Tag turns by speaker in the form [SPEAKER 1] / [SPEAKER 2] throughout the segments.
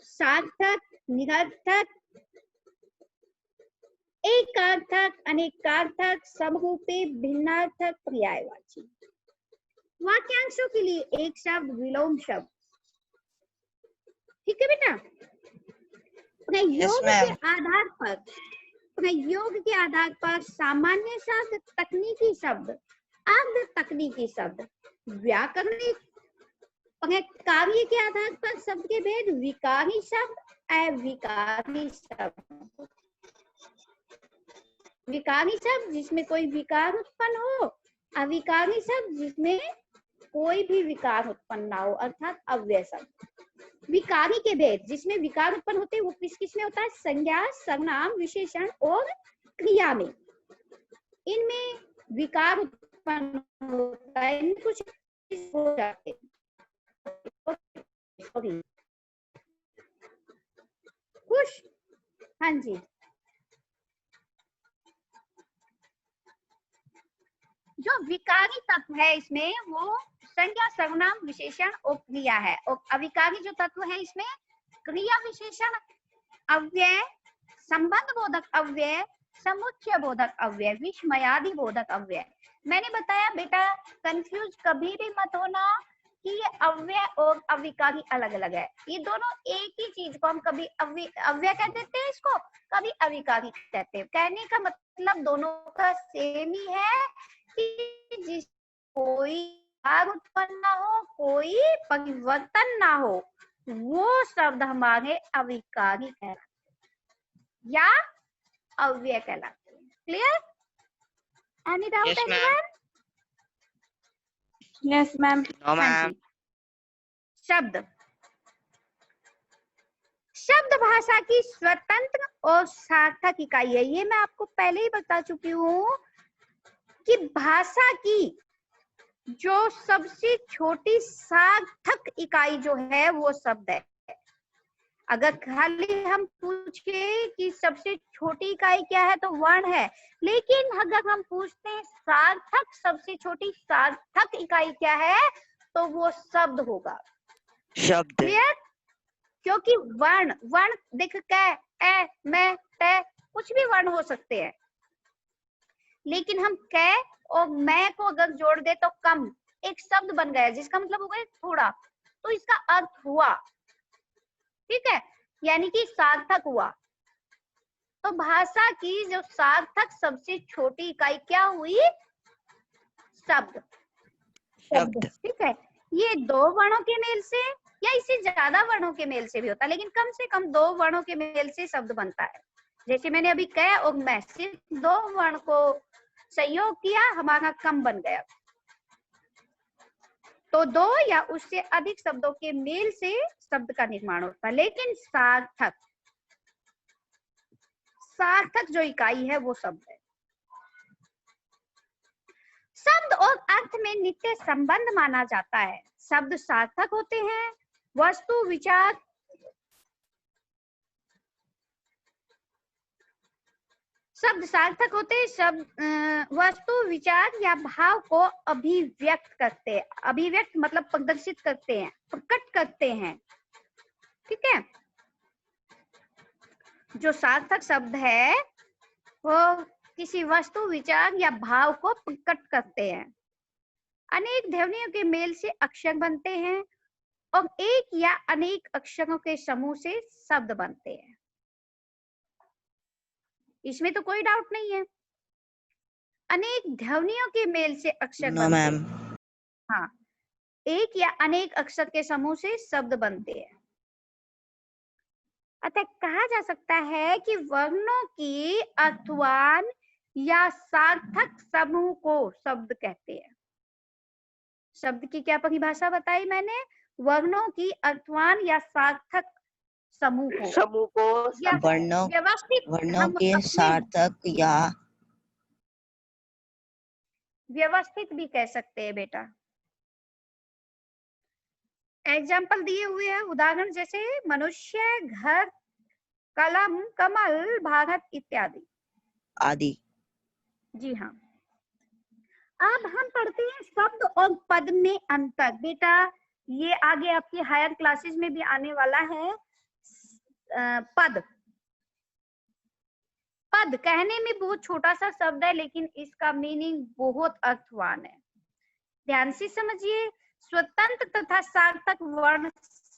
[SPEAKER 1] सार्थक, निरर्थक, एकार्थक, अनेकार्थक, समरूपी, भिन्नार्थक, पर्यायवाची। वाक्यांशों के लिए एक शब्द, विलोम शब्द। ठीक है बेटा। प्रयोग के आधार पर, प्रयोग के आधार पर सामान्य शब्द, तकनीकी शब्द, अर्ध तकनीकी शब्द, व्याकरणिक। कार्य के आधार पर शब्द के भेद, विकारी शब्द, अविकारी शब्द। विकारी शब्द जिसमें कोई विकार उत्पन्न हो, अविकारी शब्द जिसमें कोई भी विकार उत्पन्न ना हो, अर्थात अव्यय शब्द। विकारी के भेद, जिसमें विकार उत्पन्न होते हैं वो किस किस में होता है, संज्ञा, सर्वनाम, विशेषण और क्रिया में। इनमें विकार उत्पन्न होता है, इनमें कुछ हो जाते हैं। खुश, हाँ जी। जो विकारी तत्व है इसमें वो संज्ञा, सर्वनाम, विशेषण और क्रिया है। और अविकारी जो तत्व है इसमें क्रिया, विशेषण, अव्यय, संबंध बोधक अव्यय, समुच्चय बोधक अव्यय, विस्मयादि बोधक अव्यय। मैंने बताया बेटा, कंफ्यूज कभी भी मत होना कि ये अव्यय और अविकारी अलग अलग है। ये दोनों एक ही चीज को हम कभी अव्यय कह देते हैं, इसको कभी अविकारी कहते हैं। कहने का मतलब दोनों का सेम ही है कि जिस कोई भाग उत्पन्न ना हो, कोई परिवर्तन ना हो, वो शब्द हमारे अविकारी कहलाते या अव्यय कहलाते हैं। Clear? Any doubt anyone?
[SPEAKER 2] Yes ma'am.
[SPEAKER 3] No ma'am.
[SPEAKER 1] शब्द, शब्द भाषा की स्वतंत्र और सार्थक इकाई है। ये मैं आपको पहले ही बता चुकी हूँ कि भाषा की जो सबसे छोटी सार्थक इकाई जो है वो शब्द है। अगर खाली हम पूछे कि सबसे छोटी इकाई क्या है तो वर्ण है, लेकिन अगर हम पूछते हैं सार्थक, सबसे छोटी सार्थक इकाई क्या है, तो वो शब्द होगा।
[SPEAKER 3] शब्द।
[SPEAKER 1] क्लियर? क्योंकि वर्ण, वर्ण देख, क, ए, मैं, ते, कुछ भी वर्ण हो सकते हैं, लेकिन हम क और मैं को अगर जोड़ दे तो कम, एक शब्द बन गया जिसका मतलब हो गया थोड़ा, तो इसका अर्थ हुआ। ठीक है, यानी कि सार्थक हुआ। तो भाषा की जो सार्थक सबसे छोटी इकाई क्या हुई? शब्द।
[SPEAKER 3] शब्द।
[SPEAKER 1] ठीक है, ये दो वर्णों के मेल से या इससे ज्यादा वर्णों के मेल से भी होता है, लेकिन कम से कम दो वर्णों के मेल से शब्द बनता है। जैसे मैंने अभी कहा, और मैं सिर्फ दो वर्ण को संयोग किया, हमारा कम बन गया। तो दो या उससे अधिक शब्दों के मेल से शब्द का निर्माण होता है। लेकिन सार्थक, सार्थक जो इकाई है वो शब्द है। शब्द और अर्थ में नित्य संबंध माना जाता है। शब्द सार्थक होते हैं, वस्तु, विचार, शब्द सार्थक होते हैं, शब्द वस्तु, विचार या भाव को अभिव्यक्त करते हैं। अभिव्यक्त मतलब प्रदर्शित करते हैं, प्रकट करते हैं। ठीक है, जो सार्थक शब्द है वो किसी वस्तु, विचार या भाव को प्रकट करते हैं। अनेक ध्वनियों के मेल से अक्षर बनते हैं और एक या अनेक अक्षरों के समूह से शब्द बनते हैं। इसमें तो कोई डाउट नहीं है। अनेक ध्वनियों के मेल से अक्षर बनते हैं। हाँ, एक या अनेक अक्षर के समूह से शब्द बनते हैं। अतः कहा जा सकता है कि वर्णों की अर्थवान या सार्थक समूह को शब्द कहते हैं। शब्द की क्या परिभाषा बताई मैंने? वर्णों की अर्थवान या सार्थक समूह को व्यवस्थित,
[SPEAKER 3] वर्णों के सार्थक या
[SPEAKER 1] व्यवस्थित भी कह सकते हैं बेटा। एग्जाम्पल दिए हुए हैं, उदाहरण जैसे मनुष्य, घर, कलम, कमल, भारत इत्यादि
[SPEAKER 3] आदि।
[SPEAKER 1] जी हाँ। अब हम पढ़ते हैं शब्द और पद में अंतर। बेटा ये आगे आपकी हायर क्लासेस में भी आने वाला है। पद। पद कहने में बहुत छोटा सा शब्द है, लेकिन इसका मीनिंग बहुत अर्थवान है। ध्यान से समझिए, स्वतंत्र तथा सार्थक वर्ण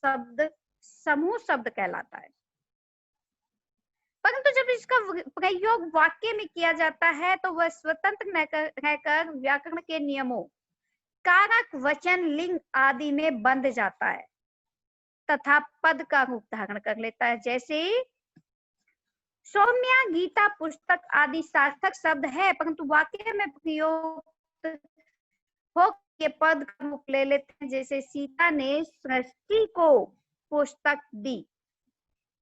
[SPEAKER 1] शब्द समूह शब्द कहलाता है, परंतु जब इसका प्रयोग वाक्य में किया जाता है तो वह स्वतंत्र रहकर व्याकरण के नियमों, कारक, वचन, लिंग आदि में बंध जाता है तथा पद का रूप धारण कर लेता है। जैसे सौम्या, गीता, पुस्तक आदि सार्थक शब्द है, परंतु वाक्य में प्रयोग हो के पद का रूप ले लेते हैं। जैसे सीता ने सृष्टि को पुस्तक दी।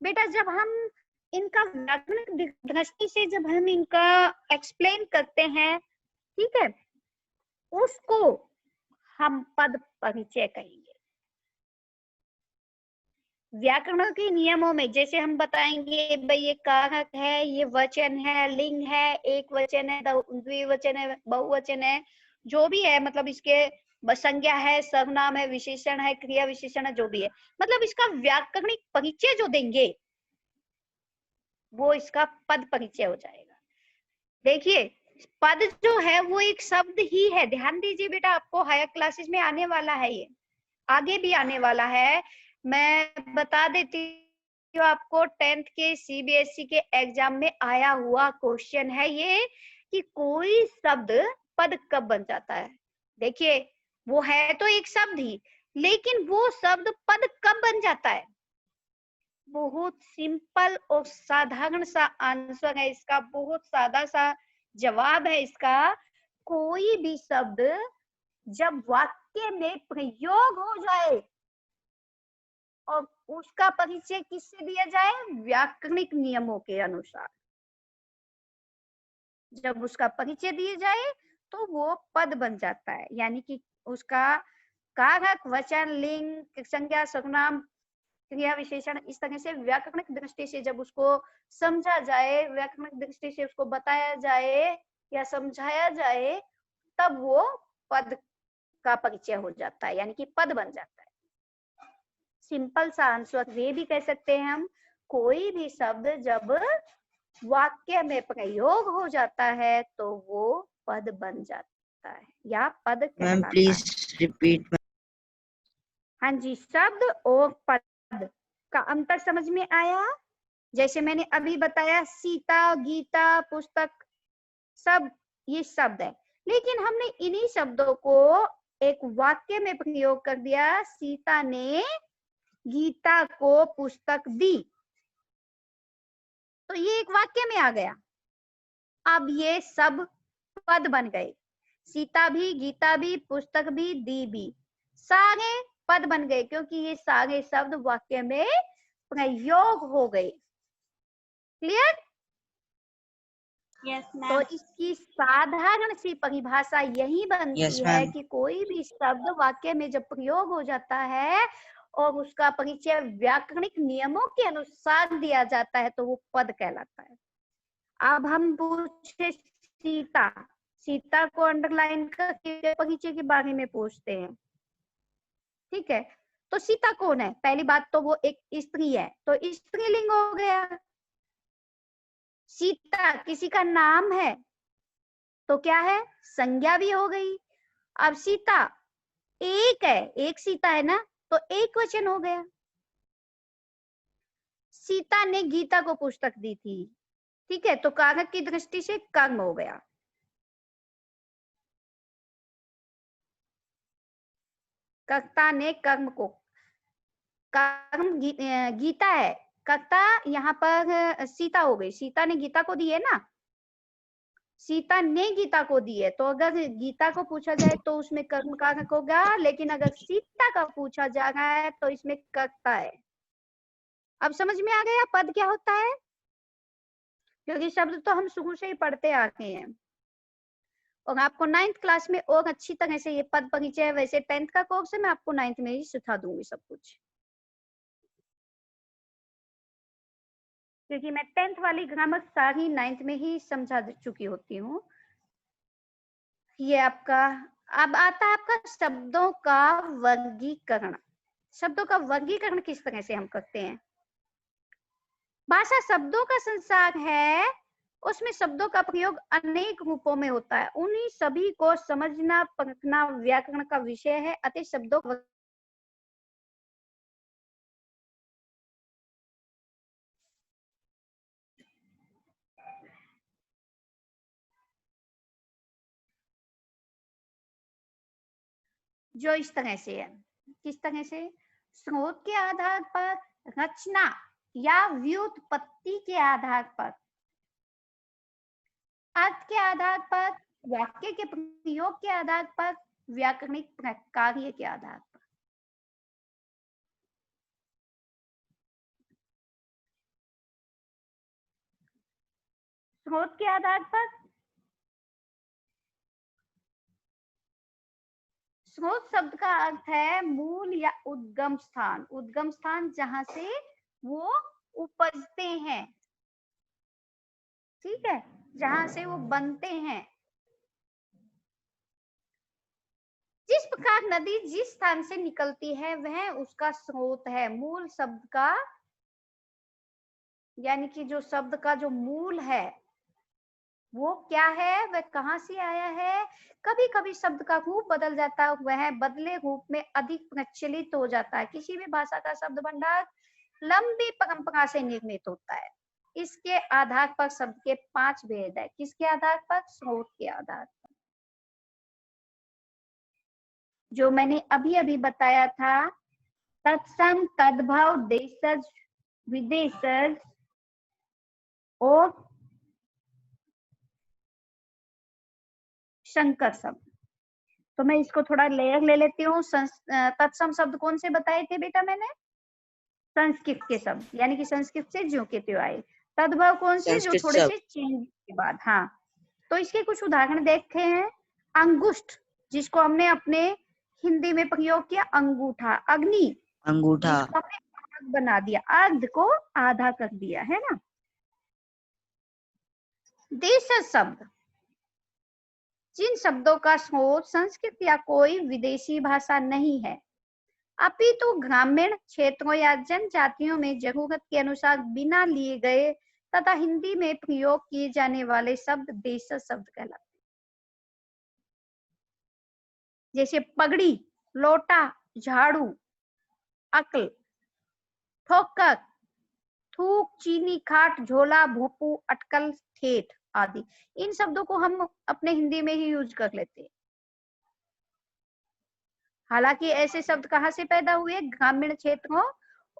[SPEAKER 1] बेटा, जब हम इनका व्याकरणिक दृष्टि से जब हम इनका एक्सप्लेन करते हैं, ठीक है, उसको हम पद परिचय कहेंगे। व्याकरण के नियमों में जैसे हम बताएंगे भाई ये कारक है, ये वचन है, लिंग है, एक वचन है, द्विवचन है, बहुवचन है, जो भी है, मतलब इसके संज्ञा है, सर्वनाम है, विशेषण है, क्रिया विशेषण है, जो भी है, मतलब इसका व्याकरणिक परिचय जो देंगे वो इसका पद परिचय हो जाएगा। देखिए, पद जो है वो एक शब्द ही है। ध्यान दीजिए बेटा, आपको हायर क्लासेस में आने वाला है, ये आगे भी आने वाला है। मैं बता देती हूँ आपको, 10th के सीबीएसई के एग्जाम में आया हुआ क्वेश्चन है ये कि कोई शब्द पद कब बन जाता है। देखिए, वो है तो एक शब्द ही, लेकिन वो शब्द पद कब बन जाता है। बहुत सिंपल और साधारण सा आंसर है इसका, बहुत सादा सा जवाब है इसका। कोई भी शब्द जब वाक्य में प्रयोग हो जाए और उसका परिचय किससे दिया जाए, व्याकरणिक नियमों के अनुसार जब उसका परिचय दिया जाए तो वो पद बन जाता है। यानी कि उसका कारक, वचन, लिंग, संज्ञा, सर्वनाम, क्रिया विशेषण, इस तरह से व्याकरणिक दृष्टि से जब उसको समझा जाए, व्याकरणिक दृष्टि से उसको बताया जाए या समझाया जाए, तब वो पद का परिचय हो जाता है, यानी कि पद बन जाता है। सिंपल सा आंसर ये भी कह सकते हैं हम, कोई भी शब्द जब वाक्य में प्रयोग हो जाता है तो वो पद बन जाता है या पद कहलाता है।
[SPEAKER 3] Ma'am please repeat.
[SPEAKER 1] हाँ जी, शब्द और पद का अंतर समझ में आया। जैसे मैंने अभी बताया, सीता, गीता, पुस्तक, सब ये शब्द है, लेकिन हमने इन्हीं शब्दों को एक वाक्य में प्रयोग कर दिया। सीता ने गीता को पुस्तक दी, तो ये एक वाक्य में आ गया। अब ये सब पद बन गए। सीता भी, गीता भी, पुस्तक भी, दी भी, सारे पद बन गए, क्योंकि ये सारे शब्द वाक्य में प्रयोग हो गए। क्लियर?
[SPEAKER 2] यस
[SPEAKER 1] तो
[SPEAKER 2] मैम।
[SPEAKER 1] इसकी साधारण सी परिभाषा यही बनती
[SPEAKER 3] Yes,
[SPEAKER 1] है
[SPEAKER 3] ma'am.
[SPEAKER 1] कि कोई भी शब्द वाक्य में जब प्रयोग हो जाता है और उसका परिचय व्याकरणिक नियमों के अनुसार दिया जाता है तो वो पद कहलाता है। अब हम पूछे सीता, सीता को अंडरलाइन करके परिचय के बारे में पूछते हैं, ठीक है। तो सीता कौन है? पहली बात तो वो एक स्त्री है, तो स्त्रीलिंग हो गया। सीता किसी का नाम है तो क्या है, संज्ञा भी हो गई। अब सीता एक है, एक सीता है ना, तो एक वचन हो गया। सीता ने गीता को पुस्तक दी थी, ठीक है, तो कारक की दृष्टि से कर्म हो गया। कर्ता ने कर्म को, कर्म गीता है, कर्ता यहाँ पर सीता हो गई। सीता ने गीता को दी है ना, सीता ने गीता को दी है, तो अगर गीता को पूछा जाए तो उसमें कर्म कारक होगा, लेकिन अगर सीता का पूछा जा रहा है तो इसमें कर्ता है। अब समझ में आ गया पद क्या होता है, क्योंकि शब्द तो हम शुरू से ही पढ़ते आते हैं और आपको 9th क्लास में और अच्छी तरह से ये पद परिचय, वैसे 10th का कोर्स है, मैं आपको 9th में ही सिखा दूंगी सब कुछ, क्योंकि मैं 10th वाली ग्रामर सारी 9th में ही समझा चुकी होती हूँ। ये आपका अब आता है आपका शब्दों का वर्गीकरण। शब्दों का वर्गीकरण किस तरह से हम करते हैं? भाषा शब्दों का संसार है, उसमें शब्दों का प्रयोग अनेक रूपों में होता है। उन्हीं सभी को समझना परखना व्याकरण का विषय है। अतः शब्दों जो इस तरह से है, किस तरह से? स्रोत के आधार पर, रचना या व्युत्पत्ति के आधार पर, अर्थ के आधार पर, वाक्य के प्रयोग के आधार पर, व्याकरणिक कार्य के आधार पर। स्रोत के आधार पर, स्रोत शब्द का अर्थ है मूल या उद्गम स्थान। उद्गम स्थान जहां से वो उपजते हैं, ठीक है, जहां से वो बनते हैं। जिस प्रकार नदी जिस स्थान से निकलती है वह उसका स्रोत है। मूल शब्द का यानी कि जो शब्द का जो मूल है वो क्या है, वह कहां से आया है। कभी कभी शब्द का रूप बदल जाता है, वह बदले रूप में अधिक प्रचलित हो जाता है। किसी भी भाषा का शब्द भंडार लंबी परंपरा से निर्मित होता है। इसके आधार पर शब्द के 5 भेद है। किसके आधार पर? स्रोत के आधार पर। जो मैंने अभी अभी बताया था, तत्सम, तद्भव, देशज, विदेशज और संकर शब्द। तो मैं इसको थोड़ा लेयर ले लेती हूँ। तत्सम शब्द कौन से बताए थे बेटा मैंने? संस्कृत के शब्द, यानी कि संस्कृत से ज्यों के त्यों आए। तद्भव कौन से? जो थोड़े से चेंज के बाद। हाँ, तो इसके कुछ उदाहरण देखते हैं। अंगुष्ठ, जिसको हमने अपने हिंदी में प्रयोग किया अंगूठा। अग्नि,
[SPEAKER 3] अंगूठा।
[SPEAKER 1] जिसको हमने आग बना दिया, अर्ध को आधा कर दिया, है ना। देशज शब्द, जिन शब्दों का स्रोत संस्कृत या कोई विदेशी भाषा नहीं है, अपितु ग्रामीण क्षेत्रों या जनजातियों में जरूरत के अनुसार बिना लिए गए तथा हिंदी में प्रयोग किए जाने वाले शब्द देशज शब्द कहलाते हैं। जैसे पगड़ी, लोटा, झाड़ू, अक्ल, ठोकर, थूक, चीनी, खाट, झोला, भोपू, अटकल, ठेठ आदि। इन शब्दों को हम अपने हिंदी में ही यूज कर लेते हैं। हालांकि ऐसे शब्द कहाँ से पैदा हुए? ग्रामीण क्षेत्रों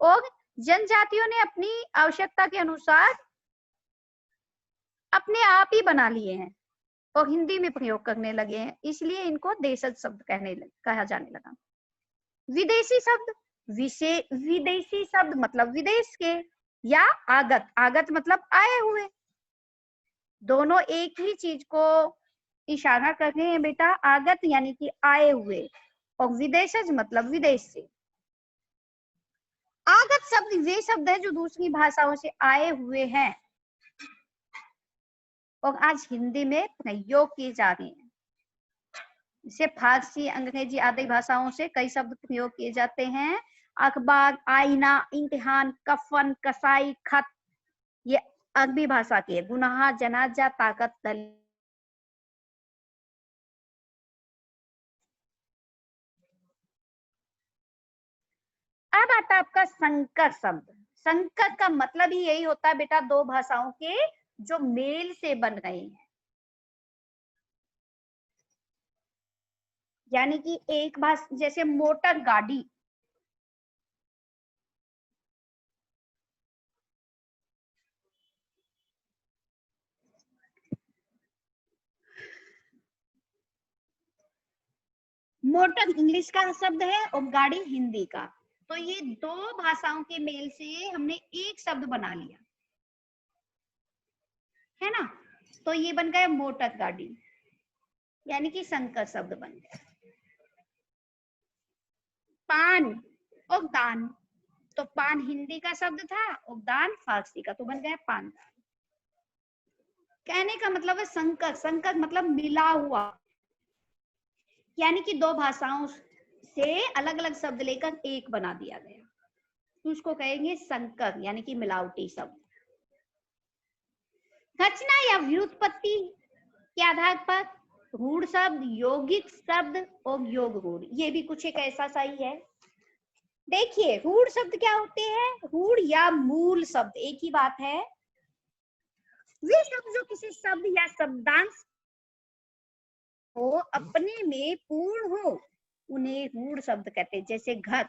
[SPEAKER 1] और जनजातियों ने अपनी आवश्यकता के अनुसार अपने आप ही बना लिए हैं और हिंदी में प्रयोग करने लगे हैं, इसलिए इनको देशज शब्द कहा जाने लगा। विदेशी शब्द, विदेशी शब्द मतलब विदेश के, या आगत, आगत मतलब आए हुए। दोनों एक ही चीज को इशारा कर रहे हैं बेटा। आगत यानी कि आए हुए और विदेशज मतलब विदेश से। आगत शब्द वे शब्द है जो दूसरी भाषाओं से आए हुए हैं और आज हिंदी में प्रयोग किए जा रहे हैं। जैसे फारसी, अंग्रेजी आदि भाषाओं से कई शब्द प्रयोग किए जाते हैं। अखबार, आईना, इम्तिहान, कफन, कसाई, खत, ये अरबी भाषा के। गुनाह, जनाजा, ताकत, दल। अब आता आपका संकर शब्द। संकर का मतलब ही यही होता है बेटा, दो भाषाओं के जो मेल से बन रहे हैं। यानी कि एक भाषा, जैसे मोटर गाड़ी, मोटर इंग्लिश का शब्द है और गाड़ी हिंदी का। तो ये दो भाषाओं के मेल से हमने एक शब्द बना लिया, है ना। तो ये बन गया मोटर गाड़ी, यानी कि संकर शब्द बन गया। पान और दान, तो पान हिंदी का शब्द था और दान फारसी का, तो बन गया पान। कहने का मतलब है संकर, संकर मतलब मिला हुआ, यानी कि दो भाषाओं से अलग अलग शब्द लेकर एक बना दिया गया, तो उसको कहेंगे संकर, यानी कि मिलावटी शब्द। रचना या व्युत्पत्ति के आधार पर रूढ़ शब्द, यौगिक शब्द और योग रूढ़, ये भी कुछ एक ऐसा सा ही है। देखिए रूढ़ शब्द क्या होते हैं, रूढ़ या मूल शब्द एक ही बात है। वे शब्द जो किसी शब्द या शब्दांश को अपने में पूर्ण हो उन्हें रूढ़ शब्द कहते हैं। जैसे घर,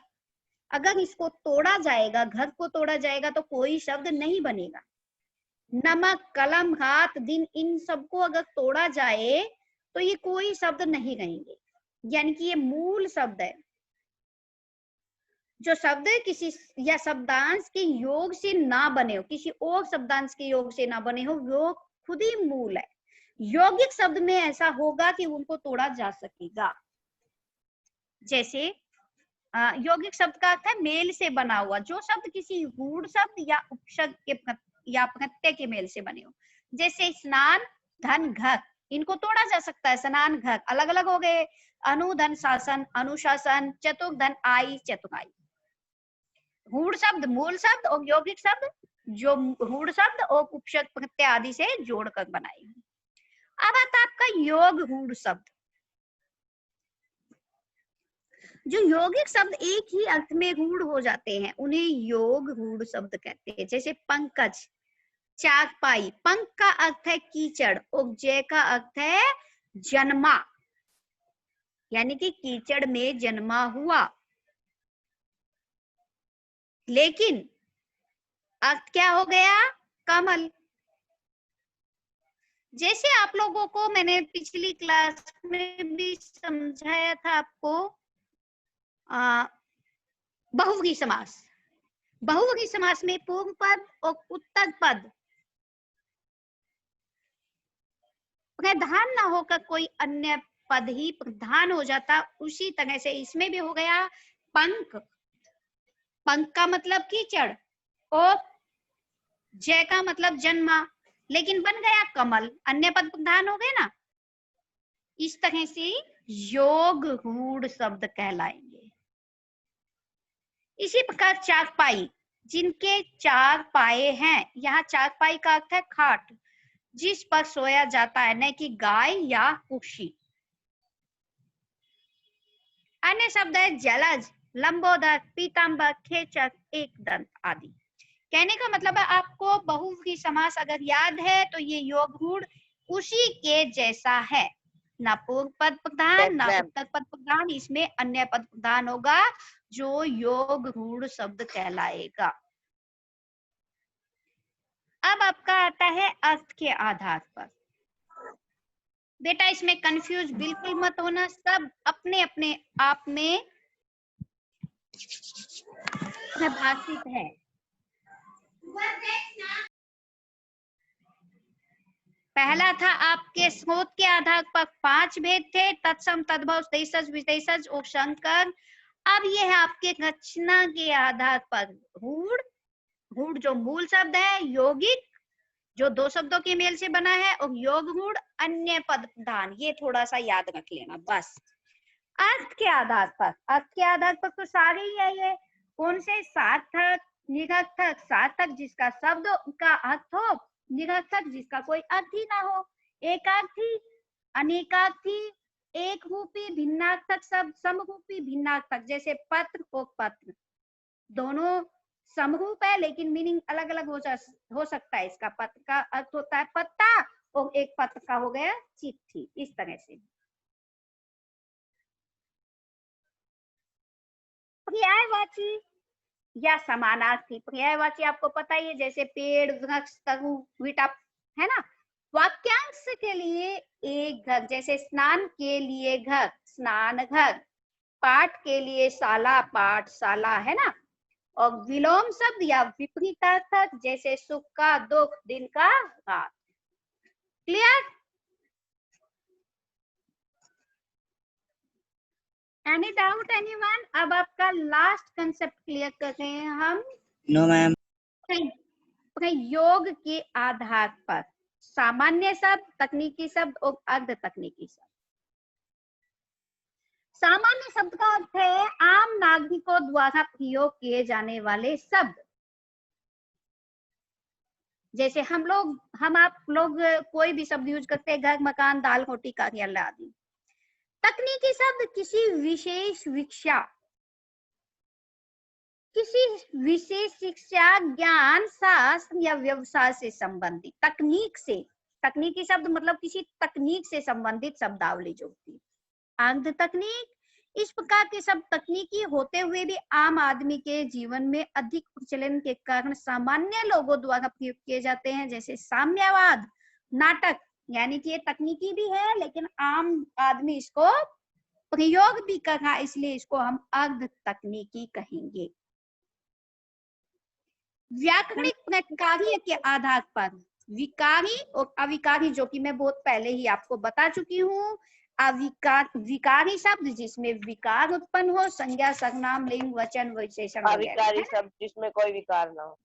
[SPEAKER 1] अगर इसको तोड़ा जाएगा, घर को तोड़ा जाएगा तो कोई शब्द नहीं बनेगा। नमक, कलम, हाथ, दिन, इन सबको अगर तोड़ा जाए तो ये कोई शब्द नहीं रहेंगे, यानी कि ये मूल शब्द है। जो शब्द किसी या शब्दांश के योग से ना बने हो, किसी और शब्दांश के योग से ना बने हो, वो खुद ही मूल है। यौगिक शब्द में ऐसा होगा कि उनको तोड़ा जा सकेगा। जैसे यौगिक शब्द का अर्थ है मेल से बना हुआ, जो शब्द किसी रूढ़ शब्द या उपशब्द के या प्रत्यय के मेल से बने हो। जैसे स्नान, धन, घर, इनको तोड़ा जा सकता है। स्नान, घर अलग अलग हो गए। अनु, धन, शासन, अनुशासन, चतुर, धन, आई, चतुराई। रूढ़ शब्द मूल शब्द और यौगिक शब्द जो रूढ़ शब्द और उपशब्द प्रत्यय आदि से जोड़कर बनाए। अब आता आपका योग रूढ़ शब्द। जो यौगिक शब्द एक ही अर्थ में रूढ़ हो जाते हैं उन्हें योग रूढ़ शब्द कहते हैं। जैसे पंकज, चारपाई, पंक का अर्थ है कीचड़ और जय का अर्थ है जन्मा, यानी कि कीचड़ में जन्मा हुआ। लेकिन अर्थ क्या हो गया, कमल। जैसे आप लोगों को मैंने पिछली क्लास में भी समझाया था आपको बहुव्रीहि समास। बहुव्रीहि समास में पूर्व पद और उत्तर पद प्रधान न होकर कोई अन्य पद ही प्रधान हो जाता, उसी तरह से इसमें भी हो गया। पंक, पंक का मतलब कीचड़ और जय का मतलब जन्मा, लेकिन बन गया कमल, अन्य पद प्रधान हो गए ना। इस तरह से योग रूढ़ शब्द कहलाएंगे। इसी प्रकार चारपाई, जिनके चार पाए हैं, यहाँ चारपाई का अर्थ है खाट, जिस पर सोया जाता है, न कि गाय या कुक्षी। अन्य शब्द है जलज, लंबोदर, पीतांबर, खेचक, एकदंत आदि। कहने का मतलब है आपको बहुव्रीहि समास अगर याद है तो ये योग रूढ़ उसी के जैसा है, ना पूर्व पद प्रधान ना उत्तर पद प्रधान, इसमें अन्य पद प्रधान होगा जो योग रूढ़ शब्द कहलाएगा। अब आपका आता है अर्थ के आधार पर। बेटा इसमें कंफ्यूज बिल्कुल मत होना, सब अपने अपने आप में प्रभाषित है। पहला था आपके स्रोत के आधार पर 5 भेद थे, तत्सम, तद्भव, देशज, विदेशज और शंकर। अब ये है आपके रचना के आधार पर रूढ़, रूढ़ जो मूल शब्द है, यौगिक जो 2 शब्दों के मेल से बना है, और योग रूढ़ अन्य पद प्रधान, ये थोड़ा सा याद रख लेना बस। अर्थ के आधार पर, अर्थ के आधार पर तो सारे ही है ये। कौन से, सार्थक, निरर्थक। सार्थक जिसका शब्द का अर्थ हो, निरर्थक जिसका कोई अर्थ ही ना हो, एकार्थी, अनेकार्थी, एक रूपी, भिन्नार्थक शब्द, समरूपी, भिन्नार्थक। जैसे पत्र और पत्र दोनों समरूप है लेकिन मीनिंग अलग अलग हो सकता है। इसका पत्र का अर्थ होता है पत्ता और एक पत्र का हो गया चिट्ठी, इस तरह से। पर्यायवाची या समानार्थी। पर्यायवाची आपको पता ही है, जैसे पेड़, वृक्ष, तरु, विटा, है ना। वाक्यांश के लिए एक घर, जैसे स्नान के लिए घर, स्नान घर। पाठ के लिए शाला, पाठशाला, है ना। और विलोम शब्द या विपरीतार्थक, जैसे सुख का दुख, दिन का रात। क्लियर? Any doubt anyone? अब आपका लास्ट कंसेप्ट क्लियर कर रहे हैं हम।
[SPEAKER 3] No ma'am.
[SPEAKER 1] योग के आधार पर सामान्य शब्द, तकनीकी शब्द और अर्ध तकनीकी शब्द। सामान्य शब्द का अर्थ है आम नागरिकों द्वारा प्रयोग किए जाने वाले शब्द। जैसे हम आप लोग कोई भी शब्द यूज करते हैं, घर, मकान, दाल, रोटी, कार्यालय आदि। तकनीकी शब्द किसी विशेष शिक्षा, ज्ञान, शास्त्र या व्यवसाय से संबंधित। तकनीकी शब्द मतलब किसी तकनीक से संबंधित शब्दावली जो होती है। अर्ध तकनीक, इस प्रकार के शब्द तकनीकी होते हुए भी आम आदमी के जीवन में अधिक प्रचलन के कारण सामान्य लोगों द्वारा प्रयोग किए जाते हैं, जैसे साम्यवाद, नाटक, यानी कि ये तकनीकी भी है लेकिन आम आदमी इसको प्रयोग भी कर रहा है, इसलिए इसको हम अर्ध तकनीकी कहेंगे। व्याकरणिक प्रकार्य के आधार पर विकारी और अविकारी, जो कि मैं बहुत पहले ही आपको बता चुकी हूँ। विकारी शब्द जिसमें विकार उत्पन्न हो, संज्ञा, सर्वनाम, लिंग, वचन, विशेषण।
[SPEAKER 4] अविकारी शब्द जिसमें कोई विकार ना हो।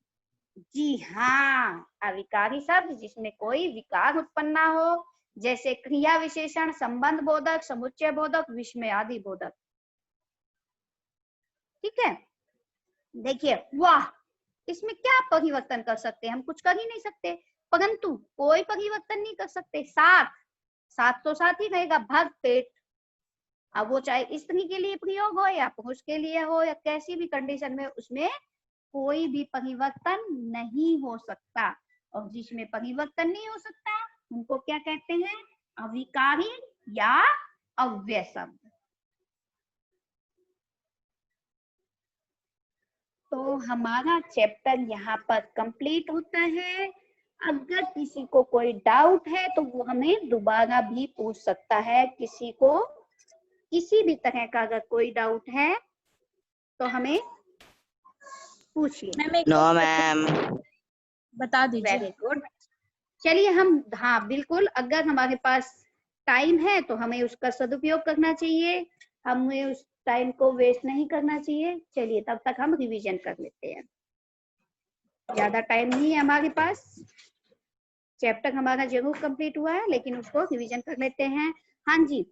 [SPEAKER 1] जी हाँ, अविकारी शब्द जिसमें कोई विकार उत्पन्न ना हो, जैसे क्रिया विशेषण, संबंध बोधक, समुच्चय बोधक, विस्मय आदि बोधक। ठीक है, देखिए वाह, इसमें क्या परिवर्तन कर सकते हैं? हम कुछ कर ही नहीं सकते, परंतु कोई परिवर्तन नहीं कर सकते। साथ तो साथ ही रहेगा। भर पेट, अब वो चाहे स्त्री के लिए प्रयोग हो या पुरुष के लिए हो या कैसी भी कंडीशन में, उसमें कोई भी परिवर्तन नहीं हो सकता। और जिसमें परिवर्तन नहीं हो सकता उनको क्या कहते हैं? अविकारी या अव्यय शब्द। तो हमारा चैप्टर यहाँ पर कंप्लीट होता है। अगर किसी को कोई डाउट है तो वो हमें दोबारा भी पूछ सकता है। किसी को किसी भी तरह का अगर कोई डाउट है तो हमें पूछिए।
[SPEAKER 3] नो मैम,
[SPEAKER 2] बता दीजिए।
[SPEAKER 1] Very good. चलिए हम, हाँ बिल्कुल, अगर हमारे पास टाइम है तो हमें उसका सदुपयोग करना चाहिए, हमें उस टाइम को वेस्ट नहीं करना चाहिए। चलिए तब तक हम रिवीजन कर लेते हैं। ज्यादा टाइम नहीं है हमारे पास, चैप्टर हमारा जरूर कंप्लीट हुआ है लेकिन उसको रिवीजन कर लेते हैं। हाँ जी,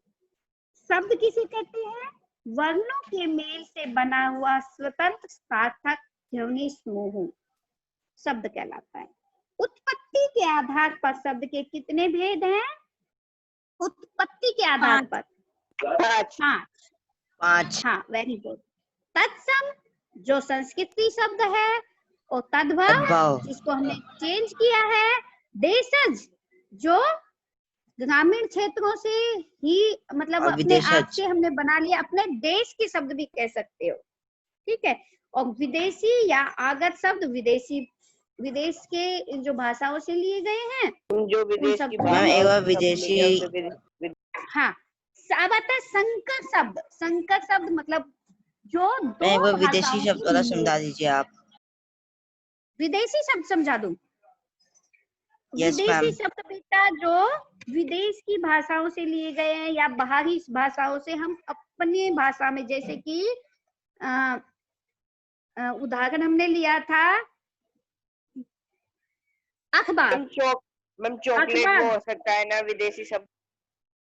[SPEAKER 1] शब्द किसे कहते हैं? वर्णों के मेल से बना हुआ स्वतंत्र सार्थक ध्वनि समूह शब्द कहलाता है। उत्पत्ति के आधार पर शब्द के कितने भेद हैं? उत्पत्ति के आधार पर 5। हाँ, वेरी गुड। तत्सम जो संस्कृति शब्द है, और तद्भव जिसको हमने चेंज किया है, देशज जो ग्रामीण क्षेत्रों से ही, मतलब अपने आप से हमने बना लिया, अपने देश के शब्द भी कह सकते हो। ठीक है। और विदेशी या आगत शब्द विदेश के जो भाषाओं से लिए गए हैं,
[SPEAKER 4] जो विदेश की
[SPEAKER 3] विदेशी।
[SPEAKER 1] हाँ, संकर शब्द मतलब जो दो
[SPEAKER 3] विदेशी शब्द वाला समझा दीजिए आप।
[SPEAKER 1] विदेशी शब्द समझा दूं?
[SPEAKER 3] Yes,
[SPEAKER 1] विदेशी शब्द बेटा जो विदेश की भाषाओं से लिए गए हैं या बाहरी भाषाओं से हम अपनी भाषा में, जैसे कि उदाहरण हमने लिया था अखबार।
[SPEAKER 4] मैम चॉकलेट वो हो सकता है ना विदेशी शब्द?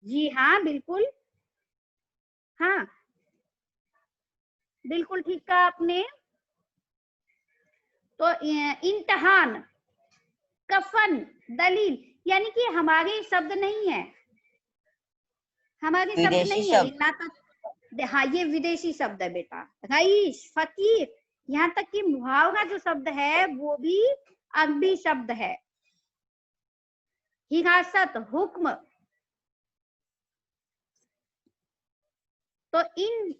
[SPEAKER 1] जी हाँ बिल्कुल, हाँ बिल्कुल ठीक कहा आपने। तो इम्तिहान, कफन, दलील, यानी कि हमारे शब्द नहीं है, हमारे शब्द नहीं है ना। हाँ, ये विदेशी शब्द है बेटा। रईस, फकीर, यहाँ तक कि मुहावरा जो शब्द है वो भी अरबी शब्द है। हिरासत, हुक्म। तो इन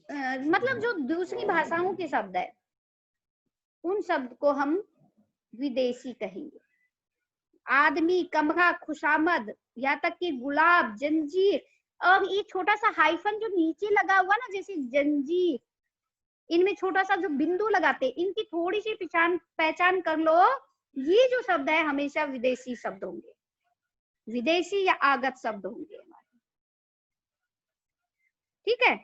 [SPEAKER 1] मतलब जो दूसरी भाषाओं के शब्द है उन शब्द को हम विदेशी कहेंगे। आदमी, कमरा, खुशामद, यहाँ तक कि गुलाब, जंजीर, और ये छोटा सा हाइफन जो नीचे लगा हुआ ना, जैसे जंजीर, इनमें छोटा सा जो बिंदु लगाते, इनकी थोड़ी सी पहचान कर लो। ये जो शब्द है हमेशा विदेशी शब्द होंगे, विदेशी या आगत शब्द होंगे हमारे। ठीक है।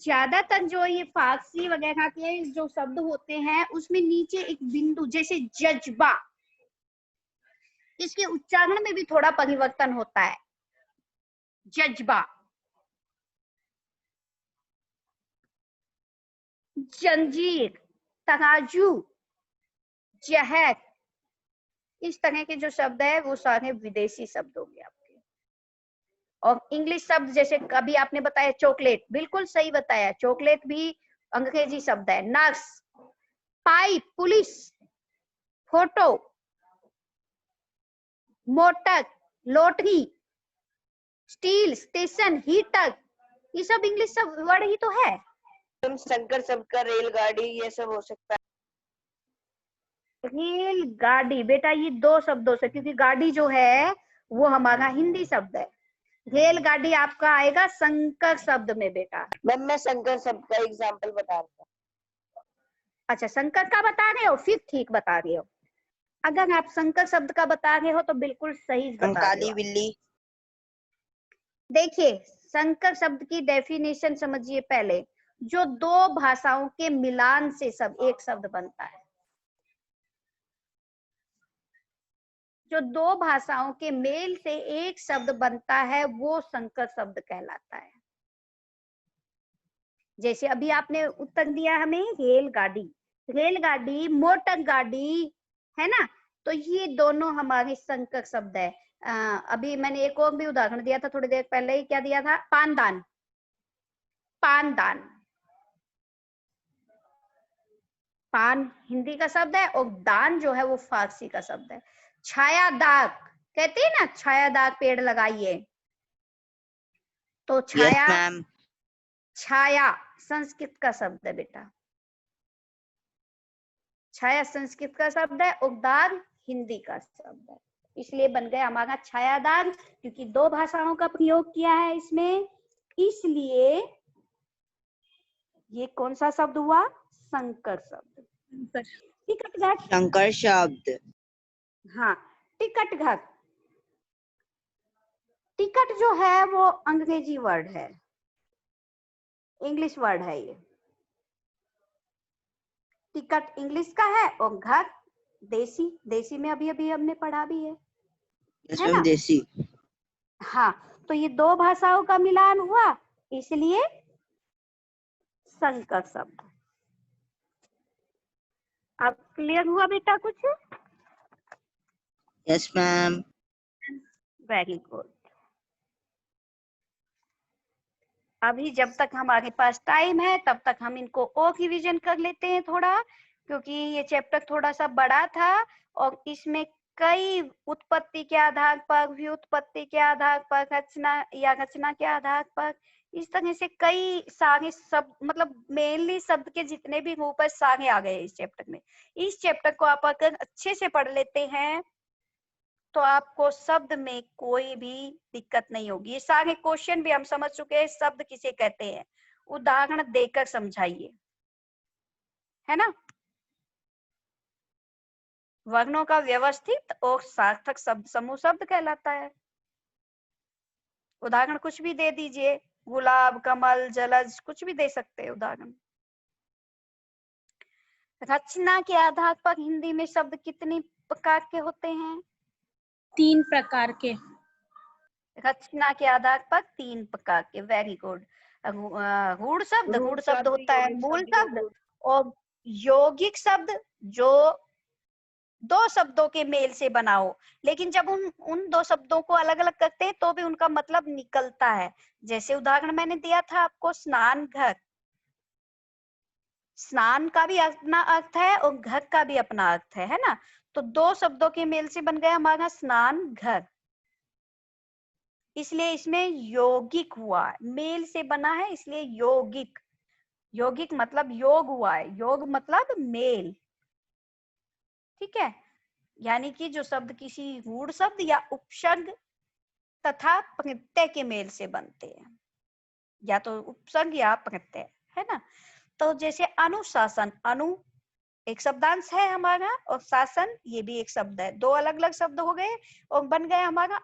[SPEAKER 1] ज्यादातर जो ये फारसी वगैरह के जो शब्द होते हैं उसमें नीचे एक बिंदु, जैसे जज्बा, इसके उच्चारण में भी थोड़ा परिवर्तन होता है। जज्बा, जंजीर, तराजू, जहर, इस तरह के जो शब्द है वो सारे विदेशी शब्द हो गए आपके। और इंग्लिश शब्द जैसे कभी आपने बताया चॉकलेट, बिल्कुल सही बताया, चॉकलेट भी अंग्रेजी शब्द है। Nurse, pipe, police, photo, motor, lottery, steel, station, heater, ये सब इंग्लिश सब वर्ड ही तो है।
[SPEAKER 4] संकर शब्द का रेलगाड़ी ये सब हो सकता है।
[SPEAKER 1] रेल गाड़ी बेटा ये दो शब्दों से, क्योंकि गाड़ी जो है वो हमारा हिंदी शब्द है। रेलगाड़ी आपका आएगा संकर शब्द में बेटा।
[SPEAKER 4] मैम मैं संकर शब्द का एग्जांपल बता रहा हूँ।
[SPEAKER 1] अच्छा संकर का बता रहे हो, फिर ठीक बता रहे हो। अगर आप संकर शब्द का बता रहे हो तो बिल्कुल सही बता रहे
[SPEAKER 3] काली
[SPEAKER 1] हो।
[SPEAKER 3] बिल्ली।
[SPEAKER 1] देखिए संकर शब्द की डेफिनेशन समझिए पहले, जो दो भाषाओं के मिलान से सब एक शब्द बनता है। जो दो भाषाओं के मेल से एक शब्द बनता है वो संकर शब्द कहलाता है। जैसे अभी आपने उत्तर दिया हमें रेलगाड़ी, रेलगाड़ी, मोटर गाड़ी, है ना, तो ये दोनों हमारे संकर शब्द है। अभी मैंने एक और भी उदाहरण दिया था थोड़ी देर पहले ही, क्या दिया था? पानदान, पानदान, पान हिंदी का शब्द है और दान जो है वो फारसी का शब्द है। छाया दाग, कहते हैं ना छाया दाग पेड़ लगाइए, तो
[SPEAKER 3] यस
[SPEAKER 1] छाया,
[SPEAKER 3] मैम।
[SPEAKER 1] छाया संस्कृत का शब्द है बेटा, छाया संस्कृत का शब्द है और दाग हिंदी का शब्द है, इसलिए बन गया हमारा छायादार, क्योंकि दो भाषाओं का प्रयोग किया है इसमें, इसलिए ये कौन सा शब्द हुआ? संकर शब्द। टिकट घाट,
[SPEAKER 3] संकर शब्द।
[SPEAKER 1] हाँ टिकट घाट, टिकट जो है वो अंग्रेजी वर्ड है, इंग्लिश वर्ड है ये। टिकट इंग्लिश का है और घर देसी, देसी में अभी अभी हमने पढ़ा भी है ना?
[SPEAKER 3] देसी।
[SPEAKER 1] हाँ तो ये दो भाषाओं का मिलान हुआ इसलिए संकर शब्द। अब क्लियर हुआ बेटा कुछ?
[SPEAKER 3] Yes ma'am.
[SPEAKER 1] Very good. अभी जब तक हमारे पास टाइम है तब तक हम इनको और रिवीजन कर लेते हैं थोड़ा, क्योंकि ये चैप्टर थोड़ा सा बड़ा था और इसमें कई उत्पत्ति के आधार पर, व्युत्पत्ति के आधार पर, रचना या रचना के आधार पर, इस तरह से कई सारे शब्द, मतलब मेनली शब्द के जितने भी रूप है सारे आ गए इस चैप्टर में। इस चैप्टर को आप अगर अच्छे से पढ़ लेते हैं तो आपको शब्द में कोई भी दिक्कत नहीं होगी। ये सारे क्वेश्चन भी हम समझ चुके हैं, शब्द किसे कहते हैं, उदाहरण देकर समझाइए, है ना? वर्णों का व्यवस्थित और सार्थक शब्द समूह शब्द कहलाता है। उदाहरण कुछ भी दे दीजिए, गुलाब, कमल, जलज, कुछ भी दे सकते हैं उदाहरण। रचना के आधार पर हिंदी में शब्द कितने प्रकार के होते हैं?
[SPEAKER 2] 3 प्रकार के।
[SPEAKER 1] रचना के आधार पर 3 प्रकार के। Very good. रूढ़ शब्द, रूढ़ शब्द होता है मूल शब्द, और यौगिक शब्द जो दो शब्दों के मेल से बना हो, लेकिन जब उन दो शब्दों को अलग अलग करते हैं तो भी उनका मतलब निकलता है। जैसे उदाहरण मैंने दिया था आपको, स्नान घर, स्नान का भी अपना अर्थ है और घर का भी अपना अर्थ है ना? तो दो शब्दों के मेल से बन गया हमारा स्नान घर, इसलिए इसमें यौगिक हुआ, मेल से बना है इसलिए यौगिक। यौगिक मतलब योग हुआ है, योग मतलब मेल, ठीक है? यानी कि जो शब्द किसी रूढ़ शब्द या उपसर्ग तथा प्रत्यय के मेल से बनते हैं, या तो उपसर्ग या प्रत्यय, है ना? तो जैसे अनुशासन, अनु एक शब्दांश है हमारा और शासन ये भी एक शब्द है, दो अलग अलग शब्द हो गए और बन गया हमारा